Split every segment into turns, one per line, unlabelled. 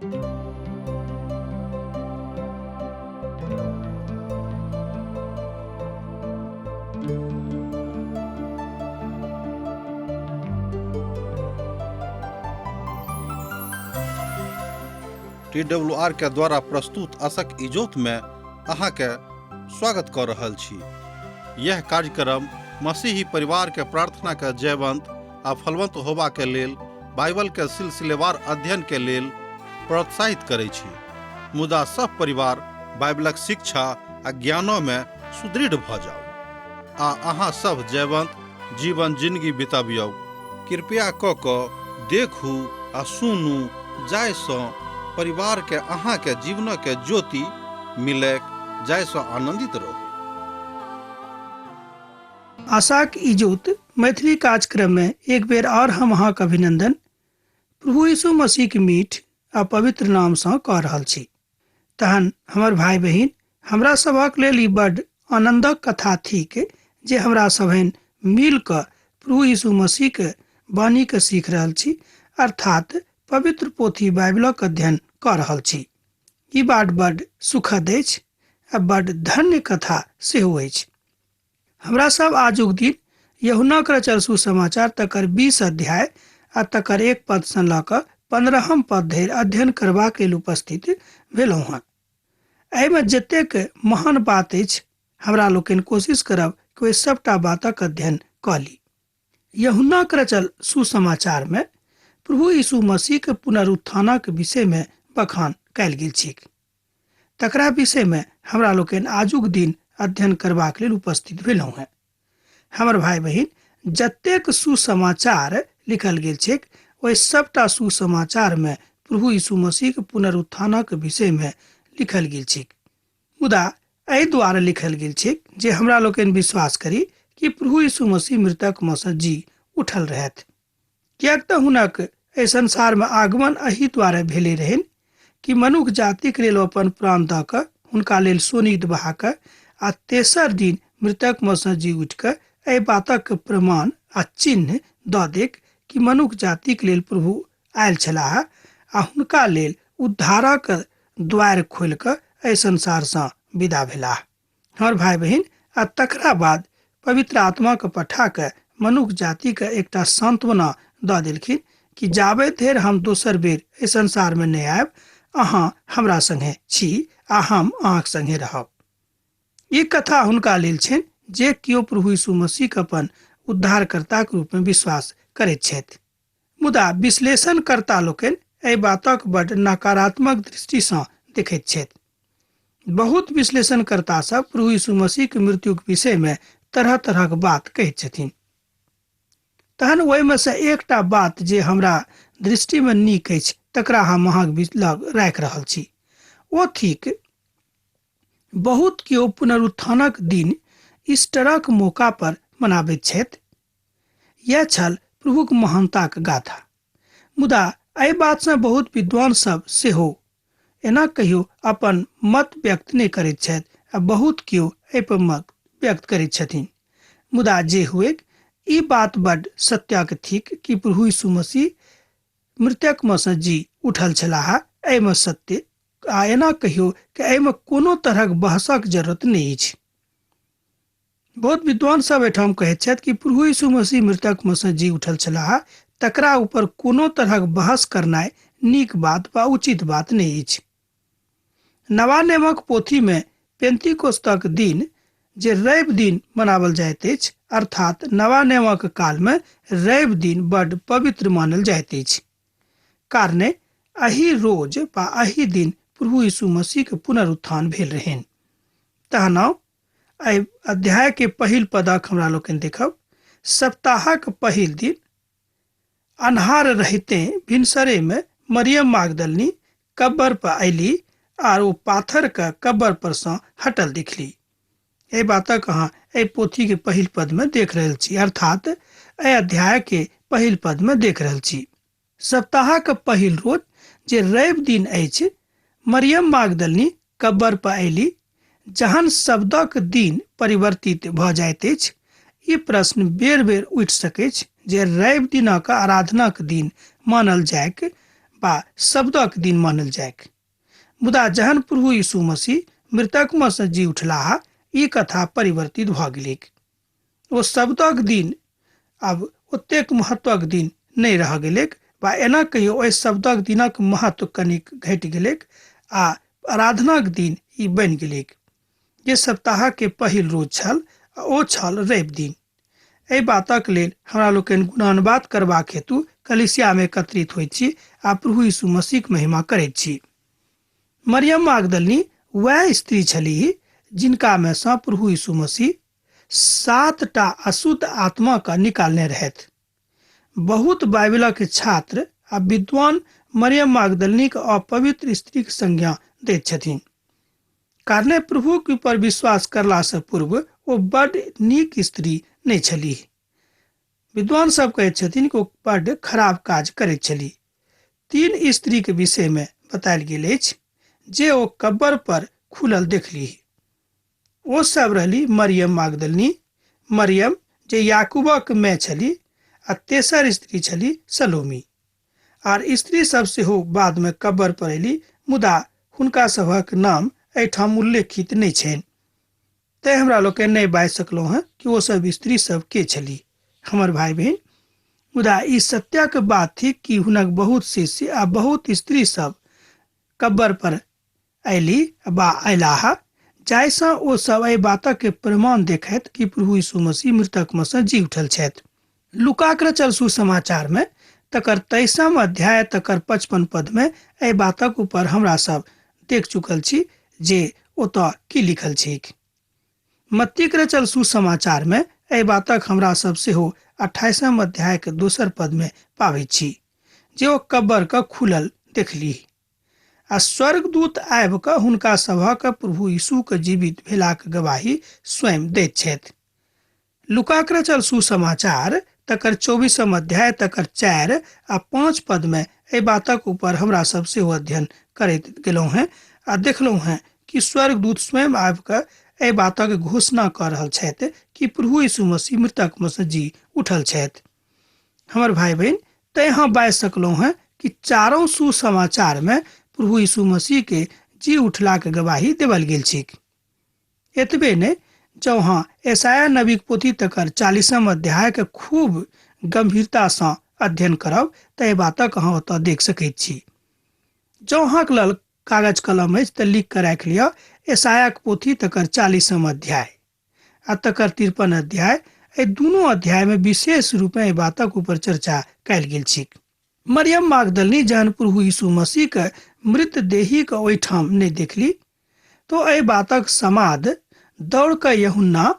TWR के द्वारा प्रस्तुत असक इजोत में अहाँ के स्वागत कर रहल छी। यह कार्यक्रम मसीही परिवार के प्रार्थना के जयवंत आ फलवंत होबा के लेल बाइबल के सिलसिलेवार अध्ययन के लेल प्रोत्साहित करे छी। मुदा सब परिवार बाइबलक शिक्षा आ ज्ञानो में सुदृढ़ भ जाओ आ अहाँ सब जयवंत जीवन जिंदगी बिताबियौ। कृपया क देखू आ सुनू जाय सो परिवार के अहाँ के जीवन के ज्योति मिले, जाय सो आनंदित रहो।
आशाक इजोत मैथिली कार्यक्रम में एक बेर और हम अहाँक अभिनंदन प्रभु यीशु मसीह के मीठ आ पवित्र नाम से कह रहल छी। तहन हमर भाई बहिन, हमरा सबक लेल ई बड़ आनंदक कथा थिक जे हमरा सभन मिल क प्रभु यीशु मसीह के वाणी के सीख रहल छी, अर्थात पवित्र पोथी बाइबलक अध्ययन कर रहल छी। ई बात बड़ सुखद अछि आ बड़ धन्य कथा सेहो अछि। हमरा सब आजुक दिन यूहन्नाक रचल सुसमाचार तकर 20 अध्याय आ तकर 1 पद सँ लऽ कऽ 15 पद धरि अध्ययन करबाक लेल उपस्थित भेलहुँ हँ। एहिमे जतेक महान बात अछि, हमरा लोकनि कोशिश करब कि ओहि सबटा बातक अध्ययन कऽ ली। यूहन्नाक रचल सुसमाचार में प्रभु यीशु मसीह के पुनरुत्थानक विषय में बखान कयल गेल छैक। तकरा विषय में हमरा लोकनि आजुक दिन अध्ययन करबाक लेल उपस्थित भेलहुँ हैं। हमर भाई बहिन, जतेक सुसमाचार लिखल गेल छैक, ओहि सबटा सुसमाचार में प्रभु यीशु मसीह के पुनरुत्थानक विषय में लिखल गेल छैक। मुदा एहि द्वारे लिखल गेल छैक जे हमरा लोकनि विश्वास करी कि प्रभु यीशु मसीह मृतक में सँ जी उठल रहथि। किएक तऽ हुनक एहि संसार में आगमन एहि द्वारे भेले रहनि कि मनुष्य जातिक लेल अपन प्राण दऽ कऽ हुनका लेल सोनीद बहा कऽ आ तेसर दिन मृतक में सँ जी उठि कऽ एहि बातक प्रमाण आ चिन्ह दऽ देक कि मनुष्य जातिक लेल प्रभु आयल छलाह आ हुनका लेल उद्धारक द्वार खोलि कऽ एहि संसार सँ विदा भेलाह। हमर भाई बहिन, आ तकरा बाद पवित्र आत्मा के पठा कऽ मनुष्य जाति के एकटा सांत्वना दऽ देलखिन कि जाबे धरि हम दोसर बेर एहि संसार में नहि आयब, अहाँ हमरा संगे छी आ हम अहाँक संगे रहब। ई कथा हुनका लेल छनि जे कियो प्रभु यीशु मसीह के अपन उद्धारकर्ता के रूप में विश्वास करैत छथि। मुदा विश्लेषणकर्ता लोकनि एहि बातक बड़ नकारात्मक दृष्टि सँ देखैत छथि। बहुत विश्लेषणकर्ता सब प्रभु यीशु मसीह के मृत्यु के विषय में तरह तरह के बात कहैत छथिन। तहन ओहि में से एकटा बात जे हमरा दृष्टि में नीक अछि, तकरा हम अहाँक लग राखि रहल छी। ओ थिक, बहुत कियो पुनरुत्थानक दिन ईस्टरक मौका पर मनाबैत छथि। यह छल प्रभुक महानताक गाथा। मुदा एहि बात सँ बहुत विद्वान सब सेहो एना कहियो अपन मत व्यक्त नहि करैत छथि आ बहुत कियो एहि पर मत व्यक्त करैत छथिन। मुदा जे हुए, ई बात बड़ सत्यक थिक कि प्रभु यीशु मसीह मृतक में सँ जी उठल छलाह। एहि में सत्य आ एना कहियो कि एहि में कोनो तरहक बहसक जरूरत नहि अछि। बहुत विद्वान सब एठाम कहैत छथि कि प्रभु यीशु मसीह मृतक में सँ जी उठल छलाह, तकरा ऊपर कोनो तरहक बहस करनाइ नीक बात वा उचित बात नहि अछि। नवा नियमक पोथी में पेंतीकोस्तक दिन जे रवि दिन मनावल जाइत अछि, अर्थात नवा नियमक काल में रवि दिन बड़ पवित्र मानल जाइत अछि। कारणे एहि रोज वा एहि दिन प्रभु यीशु मसीह के पुनरुत्थान भेल रहनि। तहन एहि अध्याय के पहिल पदक हमरा लोकनि देखब। सप्ताहक पहिल दिन अन्हार रहते भिनसरे में मरियम मागदलनी कब्र पर अयली आर ओ पाथर के कब्र पर सँ हटल दिखली। एहि बातक अहाँ एहि पोथी के पहिल पद में देख रहल छी, अर्थात एहि अध्याय के पहिल पद में देख रहल छी। सप्ताहक पहिल रोज जे रवि दिन अछि, मरियम मागदलनी कब्र पर अयली। जहन शब्दक दिन परिवर्तित भऽ जाइत अछि, ई प्रश्न बेर बेर उठि सकैत जे रवि दिनक आराधनाक दिन मानल जायक बा शब्दक दिन मानल जायक। मुदा जहन प्रभु यीशु मसीह मृतक में से जी उठलाह, ई कथा परिवर्तित भ गेलिक। ओ शब्दक दिन अब ओतेक महत्वक दिन नहीं रह गेलेक, बा एना कहियो ओहि शब्दक दिनक महत्व कनिक घटि गेलेक आ आराधनाक दिन ई बनि गेलेक, जे सप्ताह के पहिल रोज छल आ ओ छल रवि दिन। एहि बातक लेल हमरा लोकनि गुणानुवाद करबाक हेतु कलीसिया में एकत्रित होइत छी आ प्रभु यीशु मसीहक महिमा करैत छी। मरियम मागदलिनी वह स्त्री छलीह जिनका में से प्रभु यीशु मसीह 7टा अशुद्ध आत्मा का निकालने रहत। बहुत बाइबलक छात्र आ विद्वान मरियम मागदलिनी के अपवित्र स्त्री के संज्ञा दैत छथिन, कारणे प्रभु के ऊपर विश्वास करला से पूर्व वो बड़ नीक स्त्री नहीं छलीह। विद्वान सब कहैत छथिन कि ओ बड़ खराब काज करैत छलीह। 3 स्त्री के विषय में बतायल गेल अछि जे ओ कब्र पर खुलल देखलीह। ओ सब रहली मरियम मागदलिनी, मरियम जे याकूबक माय छली, आ तेसर स्त्री छली सलोमी। आर स्त्री सब सेहो बाद में कब्र पर अयली, मुदा हुनका सभक नाम एहिठाम उल्लेखित नहीं छनि। तै हमरा लोकनि नहीं बाजि सकलहुँ हैं कि वो सब स्त्री सब के छली। हमर भाई बहन, मुदा ई सत्यक बात थी कि हुनक बहुत शिष्य आ बहुत स्त्री सब कब्र पर अयली बा अयलाह, जाहिसँ ओ सब एहि बातक के प्रमाण देखैत कि प्रभु यीशु मसीह मृतक में से जी उठल छथि। लुकाक रचल सुसमाचार में तकर 23 अध्याय तकर 55 पद में एहि बातक ऊपर हमरा सब देख चुकल छी जे ओतऽ की लिखल छैक। मत्तीक रचल सुसमाचार में एहि बातक हमरा सब सेहो 28 अध्याय के 2 पद में पाबै छी जे ओ कब्र के खुलल देखलीह, आ स्वर्गदूत आबि कऽ हुनका सभक प्रभु यीशु के जीवित भेलाक गवाही स्वयं दैत छथि। लुकाक रचल सुसमाचार तकर 24 अध्याय तकर 4 आ 5 पद में एहि बातक ऊपर हमरा सब सेहो अध्ययन करैत गेलहुँ हैं आ देखलहुँ हैं कि स्वर्गदूत स्वयं आबि कऽ एहि बातक घोषणा कऽ रहल छथि कि प्रभु यीशु मसीह मृतक में से जी उठल छथि। हमर भाई बहन, तै यहाँ बाजि सकलहुँ हैं कि 4 सुसमाचार में प्रभु यीशु मसीह के जी उठला के गवाही देवल गेल छैक। एतबे नहीं, जँ अहाँ यशायाह नबी के पोथी तकर 40 अध्याय के खूब गंभीरता से अध्ययन करब तऽ एहि बातक अहाँ ओतऽ देख सकैत छी। जँ अहाँके लग कागज कलम अछि तऽ लिख कऽ राखि लिअ यशायाह के पोथी तकर 40 अध्याय आ तकर 53 अध्याय। एहि दुनू अध्याय में विशेष रूप में एहि बातक ऊपर चर्चा कयल गेल छैक। मरियम मागदलिनी जहन प्रभु यीशु मसीह के मृत देही के ओहिठाम नहीं देखली, तो एहि बातक समाद दौड़ कऽ यूहन्ना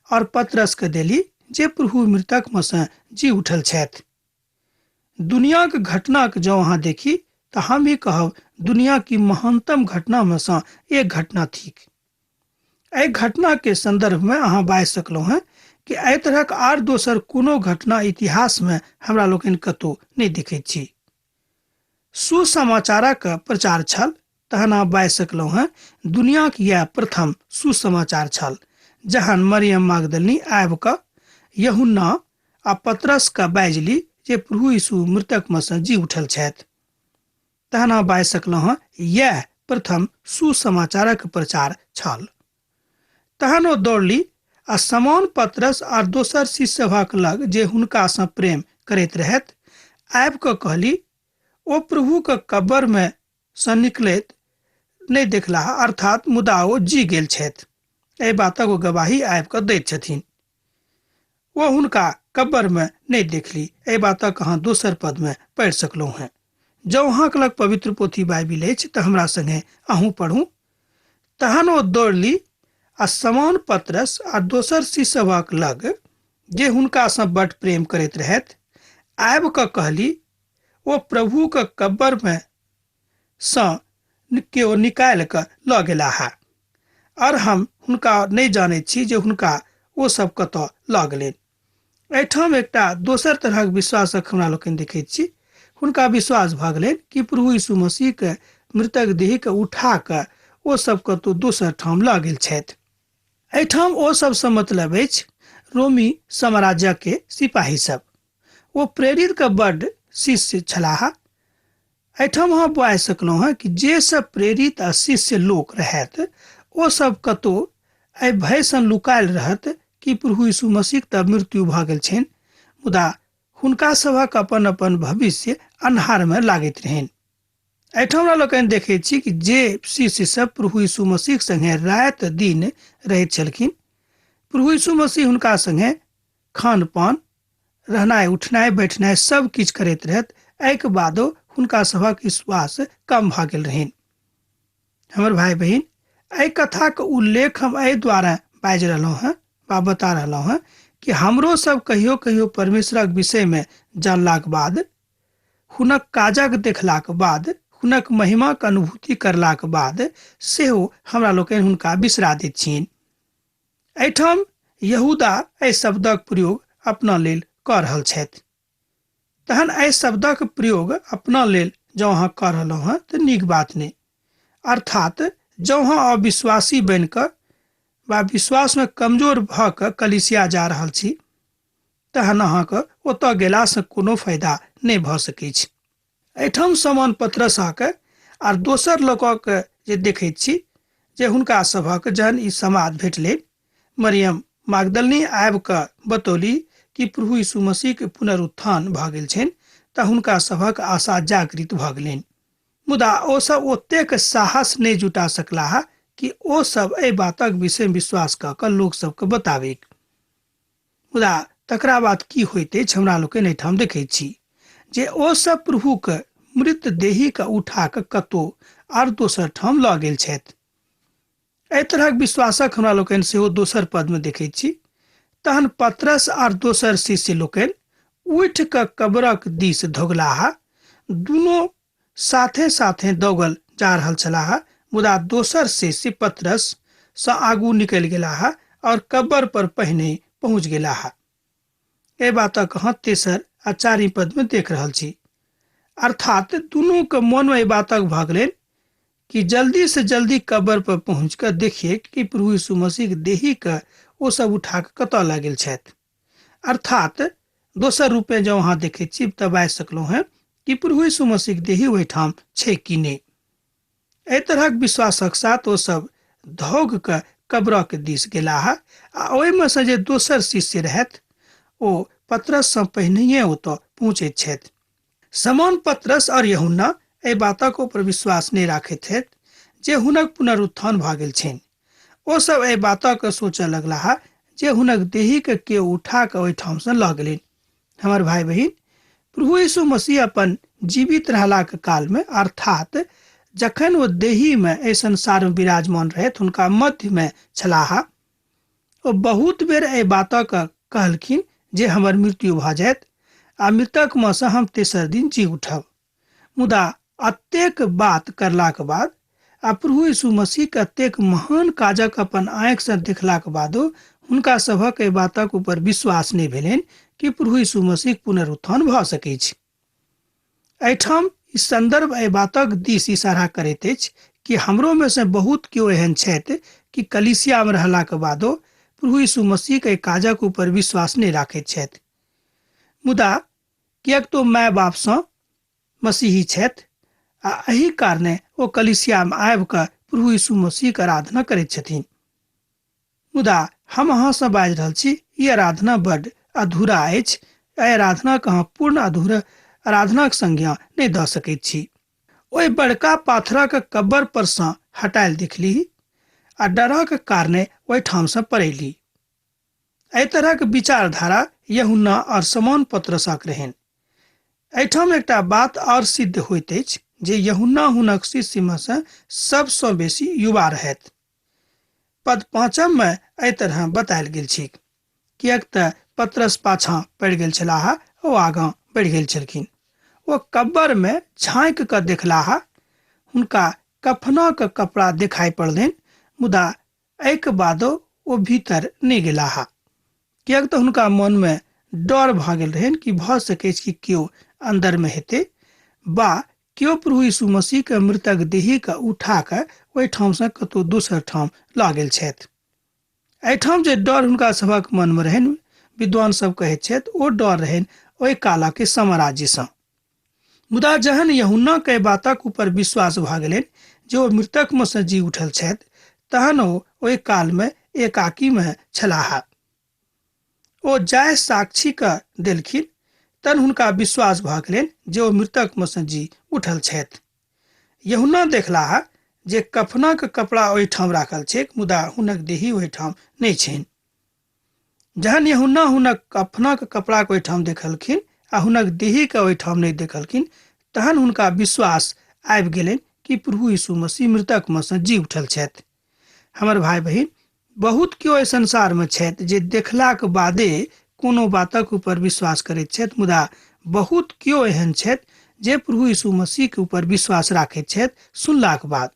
और पतरस के देली जे प्रभु मृतक में से जी उठल छथि। दुनिया के घटना के जँ अहाँ देखी तो हम ही कहब दुनिया की महानतम घटना में से एक घटना थीक। एहि घटना के संदर्भ में अहाँ बाजि सकलहुँ हैं कि एहि तरहक आर दोसर कोनो घटना इतिहास में हमरा लोकनि कतौ नहीं देखैत छी। सुसमाचारक प्रचार छल, तहन अहाँ बाजि सकलहुँ हैं दुनिया के यह प्रथम सुसमाचार छल, जहन मरियम मागदलिनी आबि कऽ यूहन्ना आ पतरस के बाजली जे प्रभु यीशु मृतक में से जी उठल छथि। तहन अहाँ बाजि सकलहुँ हैं यह प्रथम सुसमाचारक प्रचार छल। तहन ओ दौड़ली आ समान पतरस आ दोसर शिष्य सभक लग जे हुनका सँ प्रेम करैत रहथि आबि कऽ कहली, ओ प्रभु के कब्र में सँ निकलैत नहीं देखलाह, अर्थात मुदा ओ जी गेल छथि। एहि बातक ओ गवाही आबि कऽ दैत छथिन। ओ हुनका कब्र में नहीं देखली। एहि बातक अहाँ 2 पद में पढ़ि सकलहुँ हैं। जँ अहाँके लग पवित्र पोथी बाइबिल अछि तऽ हमरा संगे अहूँ पढ़ू। तहन ओ दौड़ली आ समान पतरस आ दोसर शिष्य सभक लग जे हुनका सँ बड़ प्रेम करैत रहथि आबि कऽ कहली, ओ प्रभु के कब्र में सँ केओ निकालि कऽ लऽ गेलाह, और हम हुनका नहीं जानैत छी जे हुनका ओ सब कतऽ लऽ गेलनि। एहिठाम एकटा दोसर तरहक विश्वासक हमरा लोकनि देखैत छी। हुनका विश्वास भऽ गेलनि कि प्रभु यीशु मसीह के मृतक देह के उठा कऽ ओ सब कतौ दोसर ठाम लऽ गेल छथि। एहिठाम ओ सब सँ मतलब अछि रोमी साम्राज्य के सिपाही सब। ओ प्रेरित के बड़ शिष्य छलाह एहिठाम अहाँ बुझि सकलहुँ हेँ कि जे सब प्रेरित आ शिष्य लोक रहथि ओ सब कतौ एहि भय सँ लुकायल रहत कि प्रभु यीशु मसीह तऽ मृत्यु भऽ गेल छनि, मुदा हुनका सभक अपन अपन भविष्य अन्हारमे लागैत रहनि। एहिठाम हमरा लोकनि देखैत छी कि जे शिष्य सब प्रभु यीशु मसीह संगे राति दिन रहैत छलखिन, प्रभु यीशु मसीह हुनका संगे खान पान, रहनाइ उठनाइ बैठनाइ सब किछु करैत रहत, एहिके बादो हुनका सभक विश्वास कम भऽ गेल रहनि। हमर भाई बहिन, एहि कथाक उल्लेख हम एहि द्वारा बाजि रहलहुँ हेँ वा बता रहलहुँ हेँ कि हमरो सब कहियो कहियो परमेश्वरक विषयमे जानलाक बाद, हुनक काजक देखलाक बाद, हुनक महिमाक अनुभूति करलाक बाद सेहो हमरा लोकनि हुनका बिसरा दैत छियनि। एहिठाम यहूदा एहि शब्दक प्रयोग अपना लेल कऽ रहल छथि। तहन एहि शब्दक प्रयोग अपना लेल जँ अहाँ कऽ रहलहुँ हेँ तऽ नीक बात नहि। अर्थात जँ अहाँ अविश्वासी बनि कऽ वा विश्वासमे कमजोर भऽ कऽ कलीसिया जा रहल छी, तहन अहाँके ओतऽ गेलासँ कोनो फायदा नहि भऽ सकैत छै। एहिठाम सामान पत्रसके आर दोसर लोकक जे देखैत छी जे हुनका सभक जहन ई समाद भेटलै, मरियम मागदलनी आबि कऽ बतौली कि प्रभु यीशु मसीहके पुनरुत्थान भऽ गेल छनि, तऽ हुनका सभक आशा जागृत भऽ गेलनि। मुदा ओसभ ओतेक साहस नहि जुटा सकलाह कि ओसभ एहि बातक विषयमे विश्वास कऽ कऽ लोक सबके बताबै। मुदा तकरा बाद की होइत अछि हमरा लोकनि एहिठाम देखैत छी जे ओसभ प्रभुके मृत देहीके उठा कऽ कतहु आर दोसर ठाम लऽ गेल छथि। एहि तरहक विश्वासक हमरा लोकनि सेहो दोसर पदमे देखैत छी। तहन पतरस आर दोसर शिष्य लोकनि उठि कऽ कब्रक दिस धोगलाह। दुनू साथे साथे दौगल जा रहल छलाह, मुदा दोसर शिष्य पतरस सँ आगू निकलि गेलाह और कब्र पर पहिने पहुँच गेलाह। एहि बातक अहाँ तेसर आ चारिम पदमे देख रहल छी। अर्थात दुनू के मन में बातक भऽ गेलनि कि जल्दी से जल्दी कब्र पर पहुँच कऽ देखिए कि प्रभु यीशु मसीह के देही के ओ सब उठा कऽ कतऽ लऽ गेल छथि। अर्थात दोसर रूपमे जँ अहाँ देखैत छी तऽ बाजि सकलहुँ हेँ कि प्रभु यीशु मसीह के देही ओहिठाम छै कि नहि। एहि तरहक विश्वासक साथ ओ सब धौग कऽ कब्रक दिस गेलाह आ ओहिमे सँ जे दोसर शिष्य रहथि ओ पतरस सँ पहिनहिए ओतऽ पहुँचैत छथि। समान पतरस और यूहन्ना एहि बातक ऊपर विश्वास नहि राखैत छथि जे हुनक पुनरुत्थान भऽ गेल छनि। ओ सब एहि बातक सोचऽ लगलाह जे हुनक देही के केओ उठा कऽ ओहिठाम सँ लऽ गेलनि। हमर भाई बहिन, प्रभु यीशु मसीह अपन जीवित रहलाक कालमे अर्थात जखन ओ देहीमे एहि संसारमे विराजमान रहथि, हुनका मध्यमे छलाह, ओ बहुत बेर एहि बातक कहलखिन जे हमर मृत्यु भऽ जायत आ मृतकमे सँ हम तेसर दिन जी उठब। मुदा एतेक बात करलाक बाद आ प्रभु यीशु मसीह के एतेक महान काजक अपन आँखि सँ देखलाक बादो हुनका सभक एहि बातक ऊपर विश्वास नहि भेलनि कि प्रभु यीशु मसीह पुनरुत्थान भऽ सकैत छै। एहिठाम ई संदर्भ एहि बातक दिस इशारा करैत अछि कि हमरो में से बहुत केओ एहन छथि कि कलीसिया में रहलाक बादो प्रभु यीशु मसीह के काजक ऊपर विश्वास नहि राखैत छथि। मुदा किएक तो माय बाप सँ मसीही छथि आ एही कारणे ओ कलीसिया में आबि कऽ प्रभु यीशु मसीह के आराधना करैत छथिन। मुदा हम अहाँ सँ बाजि रहल छी, ई आराधना बड्ड अधूरा अछि। एहि आराधनाके अहाँ पूर्ण अधूरा आराधनाक संज्ञा नहि दऽ सकैत छी। ओहि बड़का पाथरक कब्र पर सँ हटायल दिखली आ डरक कारणे ओहिठाम सँ पड़ैली। एहि तरहक विचारधारा यूहन्ना और समान पतरसक रहनि। एहिठाम एकटा बात और सिद्ध होइत अछि जे यूहन्ना हुनक शिष्य में सँ सबसँ बेसी युवा रहथि। पद 5 में एहि तरह बतायल गेल छै, किएक तऽ पतरस पाछाँ पड़ि गेल छलाह, ओ आगाँ बढ़ि गेल छलखिन। ओ कब्र में झाँकि कऽ देखलाह, हुनका कफनक कपड़ा देखाइ पड़लनि, मुदा एहिके बादो ओ भीतर नहि गेलाह, किएक तऽ हुनका मन में डर भऽ गेल रहनि कि भऽ सकै छै कि केओ अंदर में हेतै बा केओ प्रभु यीशु मसीह के मृतक देही के उठा कऽ ओहिठाम सँ कतहु दोसर ठाम लऽ गेल छथि। एहिठाम जे डर हुनका सभक मन में रहनि, विद्वान सब कहैत छथि ओ डर रहनि ओहि कालक साम्राज्य सँ। मुदा जहन यूहन्ना के बातक ऊपर विश्वास भ गेलनि जे ओ मृतक में से जी उठल छथि, तहन ओ ओहि काल में एकाकी में छलाह। ओ जाय साक्षी के देलखिन, तन हुनका विश्वास भ गेलनि जे ओ मृतक में से जी उठल छथि। यूहन्ना देखलाह जे कफनक कपड़ा ओहिठाम राखल छैक, मुदा हुनक देही ओहिठाम नहि छनि। जहन यूहन्ना हुनक कफनक कपड़ा के ओहिठाम देखलखिन आ हुनक देही के ओहिठाम नहि देखलखिन, तहन हुनका विश्वास आबि गेलनि कि प्रभु यीशु मसीह मृतक में से जी उठल छथि। हमर भाई बहिन, बहुत केओ एहि संसार में छथि जे देखलाक बादे कोनो बातक ऊपर विश्वास करैत छथि, मुदा बहुत केओ एहन छथि जे प्रभु यीशु मसीह के ऊपर विश्वास राखैत छथि सुनलाक बाद।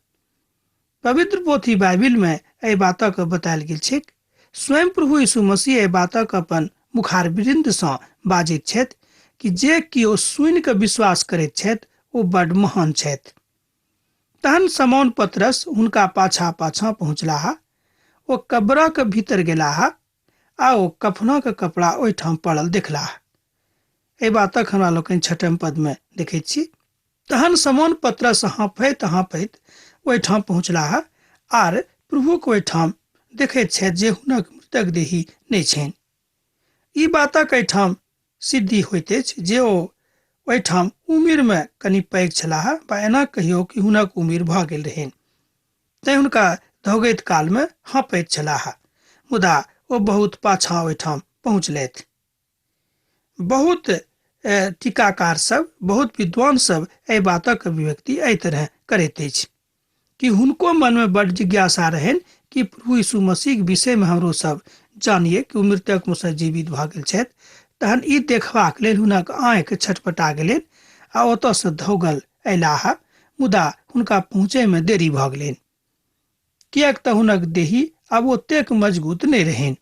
पवित्र पोथी बाइबिल में एहि बातक बतायल गेल छैक। स्वयं प्रभु यीशु मसीह एहि बातक अपन मुखारबिंद सँ बाजैत छथि कि जे केओ सुनि कऽ विश्वास करैत छथि ओ बड्ड महान छथि। तहन समौन पतरस हुनका पाछा पाछा पहुँचलाह। ओ कब्रक भीतर गेलाह आ ओ कफनक कपड़ा ओहिठाम पड़ल देखलाह। एहि बातक हमरा लोकनि 6 पद में देखैत छी। तहन समौन पतरस हाँफैत हाँफैत ओहिठाम पहुँचलाह आर प्रभुक ओहिठाम देखैत छथि जे हुनक मृतक देही नहि छनि। ई बातक एहिठाम सिद्धि होइत अछि जे ओ ओहिठाम उमिर में कनि पैघ छलाह, बा एना कहियो कि हुनक उमिर भ गेल रहनि, तैं हुनका धोगैत काल में हाँफैत छलाह, मुदा ओ बहुत पाछाँ ओहिठाम पहुँचलथि। बहुत टीकाकार सब, बहुत विद्वान सब एहि बातक अभिव्यक्ति एहि तरह करैत अछि कि हुनको मन में बड़ जिज्ञासा रहनि कि प्रभु यीशु मसीह के विषय में हमरो सब जानिए कि ओ मृतक में से जीवित भ गेल छथि। तहन ई देखबाक लेल हुनक आँखि छटपटा गेलनि आ ओतऽ से धौगल अयलाह, मुदा हुनका पहुँचे में देरी भ गेलनि, किएक तऽ हुनक देही आब ओतेक मजबूत नहि रहनि।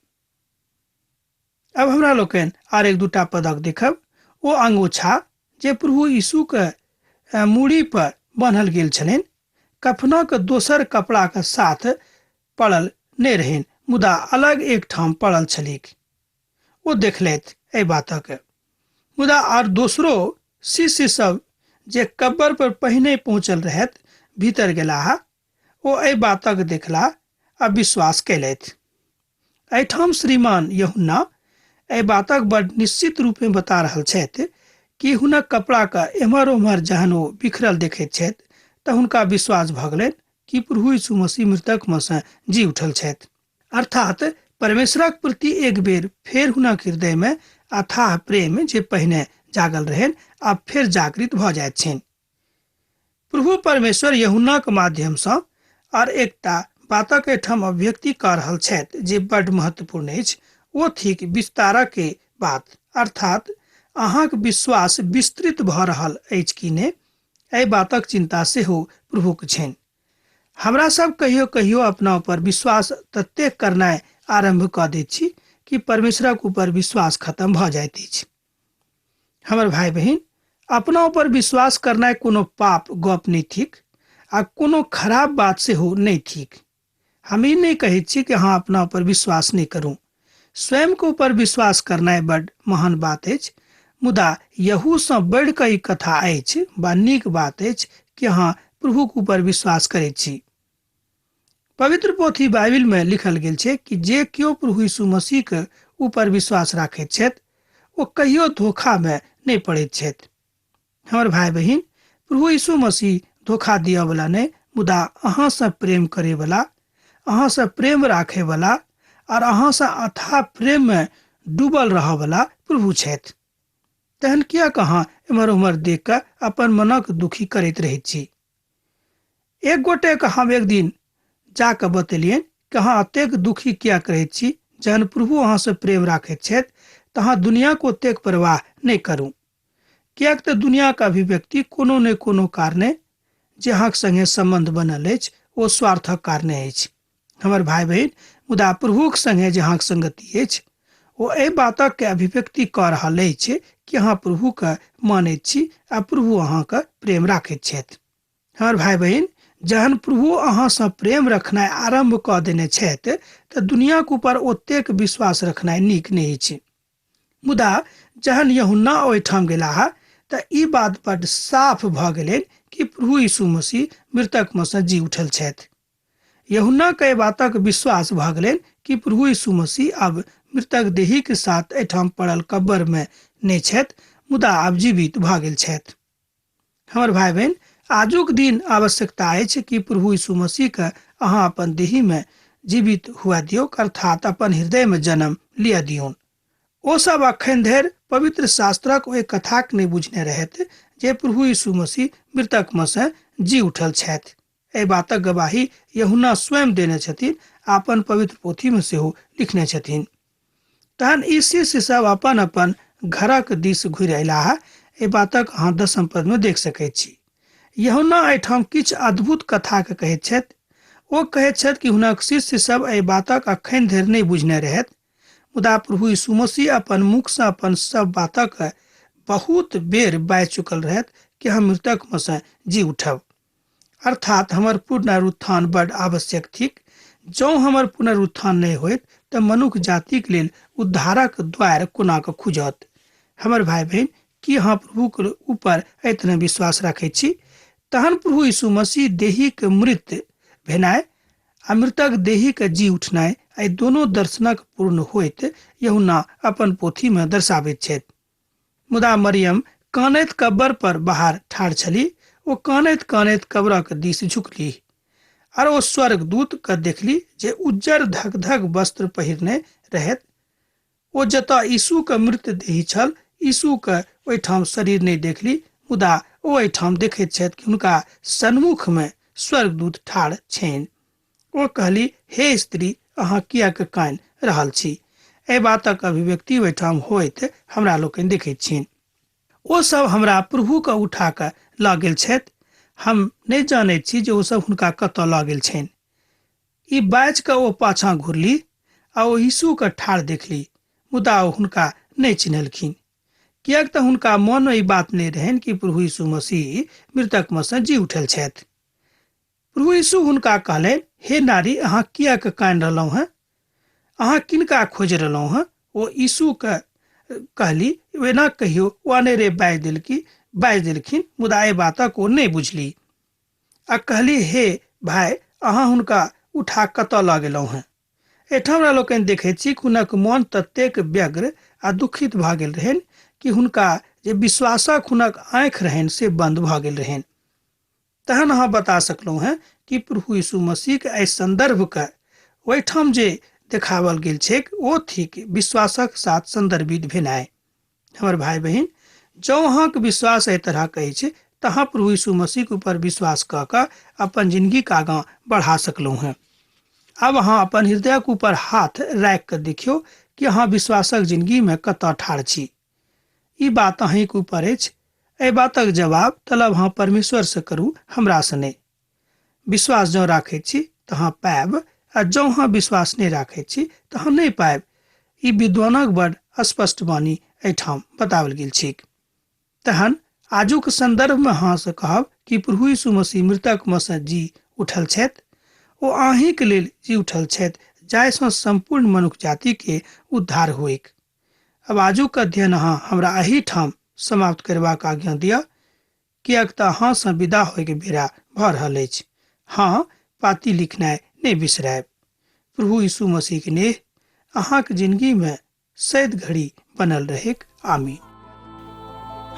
अब हमरा लोकनि आर 1-2 पदक देखब। ओ अंगोछा जे प्रभु यीशु के मूड़ी पर बान्हल गेल छलनि, कफनक दोसर कपड़ा के साथ पड़ल नहि रहनि, मुदा अलग एक ठाम पड़ल छलीक। ओ देखलथि एहि बातक। मुदा आर दोसरो शिष्य सब जे कब्र पर पहिने पहुँचल रहथि, भीतर गेलाह। ओ एहि बातक देखला आ विश्वास कयलथि। एहिठाम श्रीमान यूहन्ना एहि बातक बड़ निश्चित रूप में बता रहल छथि कि हुनक कपड़ा के एम्हर ओम्हर जहन ओ बिखरल देखैत छथि तऽ हुनका विश्वास भ गेलनि कि प्रभु यीशु मसीह मृतक में से जी उठल छथि। अर्थात परमेश्वरक प्रति एक बेर फेर हुनक हृदय में अथाह प्रेम जे पहिने जागल रहनि आब फेर जागृत भ जाइत छनि। प्रभु परमेश्वर यूहन्ना के माध्यम सँ आर एकटा बातक एहिठाम अभिव्यक्ति कऽ रहल छथि जे बड्ड महत्वपूर्ण अछि। ओ थिक विस्तारक के बात, अर्थात अहाँक विश्वास विस्तृत भ रहल अछि कि नहि, एहि बातक चिंता सेहो प्रभुक छनि। हमरा सब कहियो कहियो अपना ऊपर विश्वास ततेक करनाइ आरंभ कऽ दैत छी कि परमेश्वरक ऊपर विश्वास खत्म भ जाइत अछि। हमर भाई बहिन, अपना ऊपर विश्वास करनाइ कोनो पाप गप नहि थिक आ कोनो खराब बात सेहो नहि थिक। हम ई नहि कहैत छी कि अहाँ अपना ऊपर विश्वास नहीं करूं। स्वयं के ऊपर विश्वास करनाइ बड़ महान बात अछि, मुदा यहू सँ बढ़ि कऽ ई कथा अछि बा नीक बात अछि कि अहाँ प्रभु के ऊपर विश्वास करैत छी। पवित्र पोथी बाइबिल में लिखल गेल छै कि जे केओ प्रभु यीशु मसीह के ऊपर विश्वास राखैत छथि ओ कहियो धोखा में नहीं पड़ैत छथि। हमर भाई बहिन, प्रभु यीशु मसीह धोखा दिया वाला नहीं, मुदा अहाँ से प्रेम करे वाला, अहाँ से प्रेम राखे वाला और अहाँ से अथाह प्रेम में डूबल रह वाला प्रभु छथि। तहन किया अहाँ एम्हर उम्हर देख कऽ अपन मनक दुखी करैत रहैत छी। एक गोटे के हम एक दिन जाके बतेलियन कि अहाँ अतेक दुखी किया करैत छी, जहन प्रभु अहाँ से प्रेम राखैत छथि तऽ अहाँ दुनिया को ओतेक परवाह नहीं करू, कियाक तऽ दुनिया के अभिव्यक्ति कोनो ने कोनो कारणे जे अहाँक संगे संबंध बनल अछि ओ स्वार्थक कारणे अछि। हमर भाई बहिन, मुदा प्रभुक संगे जे अहाँक संगति अछि ओ एहि बातक के अभिव्यक्ति कऽ रहल अछि कि अहाँ प्रभु के मानैत छी आ प्रभु अहाँके प्रेम राखैत छथि। हमर भाई बहिन, जहन प्रभु अहाँ से प्रेम रखनाइ आरंभ कऽ देने छथि तऽ दुनिया के ऊपर ओतेक विश्वास रखनाइ नीक नहि अछि। मुदा जहन यूहन्ना ओहिठाम गेलाह तऽ ई बात बड्ड साफ भऽ गेलै कि प्रभु यीशु मसीह मृतक में से जी उठल छथि। यूहन्ना के बातक विश्वास भऽ गेलनि कि प्रभु यीशु मसीह अब मृतक देही के साथ एठाम पड़ल कब्र में नहि छथि, मुदा आब जीवित भऽ गेल छथि। हमर भाई बहन, आजुक दिन आवश्यकता अछि कि प्रभु यीशु मसीह के अहाँ अपन देही में जीवित हुआ दियौ, अर्थात अपन हृदय में जन्म लिया दियौन। ओ सब अखन धरि पवित्र शास्त्रक ओहि कथाक नहि बुझने रहथि जे प्रभु यीशु मसीह मृतक में से जी उठल छथि। एहि बातक गवाही यूहन्ना स्वयं देने छथिन, अपन पवित्र पोथी में सेहो लिखने छथिन। तहन ई शिष्य सब अपन अपन घरक दिस घुरि अयलाह। एहि बातक अहाँ 10 पद में देख सकैत छी। यूहन्ना एहिठाम किछु अद्भुत कथा के कहैत छथि। ओ कहैत छथि कि हुनक शिष्य सब एहि बातक अखन धरि नहि बुझने रहथि, मुदा प्रभु यीशु मसीह अपन मुख से अपन सब बातक बहुत बेर बाजि चुकल रहथि कि हम मृतक में से जी उठब, अर्थात हमर पुनरुत्थान बड़ आवश्यक थिक। जँ हमर पुनरुत्थान नहीं होइत तऽ मनुष्य जातिक लेल उद्धारक द्वार कोना कऽ खुजत। हमर भाई बहन, की अहाँ प्रभु के ऊपर एतने विश्वास रखैत छी? तहन प्रभु यीशु मसीह देही के मृत भेनाइ आ मृतक देही के जी उठनाइ, एहि दोनों दर्शनक पूर्ण होइत यूहन्ना अपन पोथी में दर्शाबैत छथि। मुदा मरियम कानैत कब्र पर बाहर ठाढ़ छली। ओ कानैत कानैत कब्रक दिस झुकली और ओ स्वर्गदूत के देखली जे उज्जर धक धक वस्त्र पहिरने रहैत। ओ जतऽ यीशु के मृत देही छल, यीशु के ओहिठाम शरीर नहीं देखली, मुदा ओ एहिठाम देखैत छथि कि हुनका सन्मुख में स्वर्गदूत ठाढ़ छनि। ओ कहली, हे स्त्री, अहाँ किएक कानि रहल छी? एहि बातक अभिव्यक्ति ओहिठाम होइत हमरा लोकनि देखैत छी। ओ सब हमरा प्रभु के उठा कऽ लऽ गेल छथि। हम नहीं जानैत छी जे ओ सब हुनका कतऽ लऽ गेल छनि। ई बाजि कऽ ओ पाछाँ घुरली आ ओ यीशु के ठाढ़ देखली, मुदा ओ हुनका नहीं चिन्हलखिन, किएक तऽ हुनका मन में ई बात नहीं रहनि कि प्रभु यीशु मसीह मृतक में से जी उठल छथि। प्रभु यीशु हुनका कहलनि, हे नारी, अहाँ किएक कानि रहलहुँ हैं? अहाँ किनका खोजि रहलहुँ हैं? ओ यीशु के कहली, एना कहियो। ओ अनेरे बाजि देलखिन, मुदा एहि बातक ओ नहीं बुझली आ कहली, हे भाई, अहाँ हुनका उठा कतऽ लऽ गेलहुँ हैं? एहिठाम हमरा लोकनि देखैत छी कि हुनक मन ततेक व्यग्र आ दुखित भऽ गेल रहनि कि हुनका जे विश्वासक हुनक आँखि रहनि से बंद भऽ गेल रहनि। तहन अहाँ बता सकलहुँ हैं कि प्रभु यीशु मसीह के एहि संदर्भ के ओहिठाम जे देखावल गेल छै ओ थिक विश्वासक साथ संदर्भित भेनाइ। हमर भाई बहन, जँ अहाँके विश्वास एहि तरह के अछि तऽ अहाँ प्रभु यीशु मसीह के ऊपर विश्वास कऽ कऽ अपन जिंदगी के आगाँ बढ़ा सकलहुँ हैं। अब अहाँ अपन हृदय के ऊपर हाथ राखि कऽ देखियौ कि अहाँ विश्वासक जिंदगी में कतऽ ठाढ़ छी। ई बात अहीं के ऊपर अछि। एहि बातक जवाब तलब अहाँ परमेश्वर से करू, हमरा से नहीं। विश्वास जँ राखैत छी तऽ अहाँ पायब, आ जँ अहाँ विश्वास नहीं राखैत छी तऽ अहाँ नहीं पायब। ई विद्वानक बड़ स्पष्ट वाणी एहिठाम बताओल गेल छैक। तहन आजुक संदर्भ में अहाँ से कहब कि प्रभु यीशु मसीह मृतक में से जी उठल छथि। ओ अहीं के लेल जी उठल छथि, जाहिसँ संपूर्ण मनुष्य जाति के उद्धार होइक। अब आजुक अध्ययन अहाँ हमरा एही ठाम समाप्त करबाक आज्ञा दिअ, किएक तऽ अहाँ से विदा होय के बेरा भऽ रहल अछि। हाँ, पाती लिखनाइ नहीं बिसरायब। प्रभु यीशु मसीह के नेह अहाँक जिंदगी में सैद घड़ी बनल रहेक। आमीन।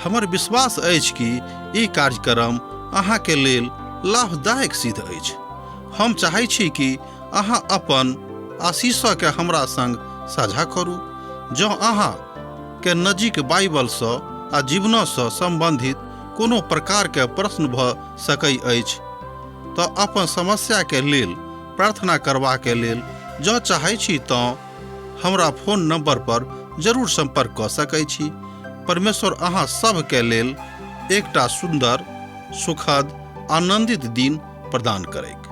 हमर विश्वास अछि कि ई कार्यक्रम अहाँ के लेल लाभदायक सिद्ध अछि। हम चाहै छी कि अहाँ अपन आशीषक के हमरा संग साझा करू। जँ अहाँ के नजीक बाइबल सँ आ जीवन सँ संबंधित कोनो प्रकार के प्रश्न भऽ सकै अछि तऽ अपन समस्या के लेल प्रार्थना करबा के लेल जँ चाहै छी तऽ हमरा फोन नंबर पर जरूर संपर्क कऽ सकै छी। परमेश्वर अहाँ सब के लेल एकटा सुंदर, सुखद, आनंदित दिन प्रदान करैक।